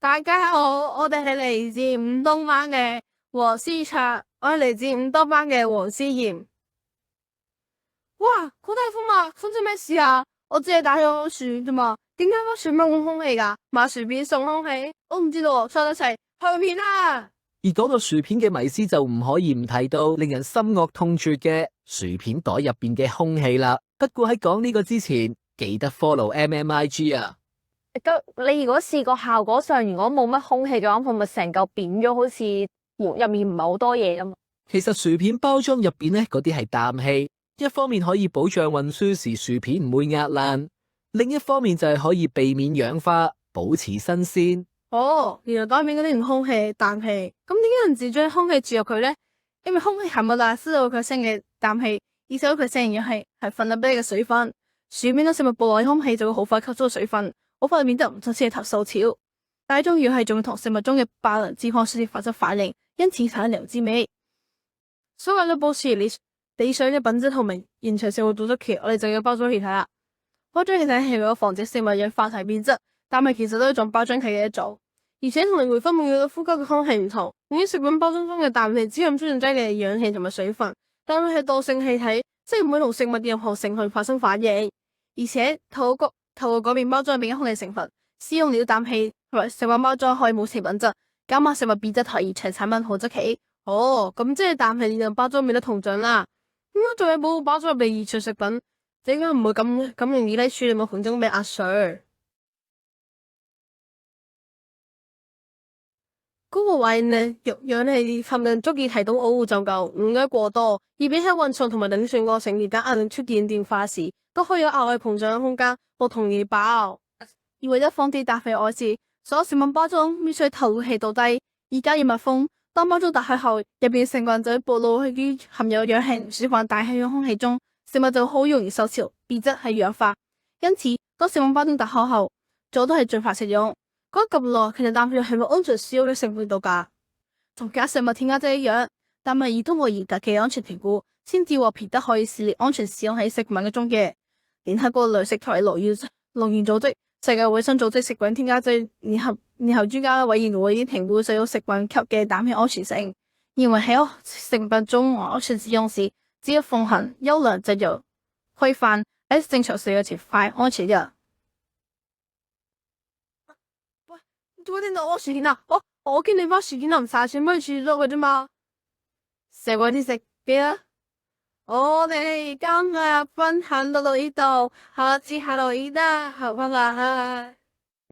大家好，我哋係嚟自五東班嘅黃思卓，我係嚟自五東班嘅黃思妍。哇，好大風啊！發生咩事啊？我只係打咗個樹啫嘛，點解個樹冇空氣噶？買薯片送空氣？我唔知道，收得齊去片啊！而講到薯片嘅迷思，就唔可以唔提到令人心惡痛絕嘅薯片袋入邊嘅空氣啦。不過喺講呢個之前，記得 follow MMIG 啊！你如果試過效果上，如果冇乜空氣嘅話，佢咪成嚿扁咗，好似入面唔係好多嘢咁。其實薯片包裝入邊呢，嗰啲係氮氣，一方面可以保障運輸時薯片唔會壓爛，另一方面就係可以避免氧化，保持新鮮。哦，原來袋面嗰啲唔空氣氮氣，咁點解人自將空氣注入佢呢？因為空氣含有85%嘅氮氣，25%氧氣係分得俾你嘅水分。薯片嘅食物暴露空氣就會好快吸收水分，好快變得唔新鮮嘅頭受潮。但係種氧氣仲會同食物中嘅百能脂肪酸發生反應，因此產生油脂味。所以為咗保持理想嘅品質透明，延長食物保質期，我哋就要包裝氣體啦。包裝氣體係為咗防止食物氧化同變質，但係其實都係一種包裝氣嘅一種。而且同靈回分泌到呼吸嘅空氣唔同，由於食品包裝中嘅氮氣只含出現劑嘅氧氣同埋水分，氮氣係惰性氣體，即係唔會同食物任何成分發生反應。而且透過改變包裝入邊嘅空氣成分，使用了氮氣同埋食品包裝可以保持品質，減慢食物變質同延長產品保質期。哦，咁即係氮氣令包裝變得膨脹啦。咁樣仲有保護包裝入邊易碎食品，應該唔會咁容易咧處理冇盤中被壓碎。高個位呢，氧氣含量足以提到保護就夠，唔該過多。而且喺運送同埋冷存過程而等壓力出現變化時，都可以有額外膨脹嘅空間，或同易爆。而為咗防止氮氣外泄，所有食品包裝必須透氣到低，而加以密封。當包裝打開後，入邊成分就會暴露於含有氧氣唔舒服大氣嘅空氣中，食物就好容易受潮變質係氧化。因此，當食品包裝打開後，最好都係盡快食用。講咁耐，其實氮氣係咪安全使用嘅成分度噶？同其他食物添加劑一樣，但係已通過嚴格嘅安全評估，先至獲評得可以視列安全使用喺食品嘅中嘅。聯合國糧食同埋農業組織、世界衛生組織食品添加劑聯合專家委員會已經評估所有食品級嘅氮氣安全性，認為喺食品中安全使用時，只要奉行優良製造規範，喺正常使用前快安全嘅。做乜聽我薯片啊？我見你包薯片淋晒水，咪煮咗佢啫嘛。食嗰啲食嘅啦。我哋今日分享到呢度，下次下到呢度，好拜拜。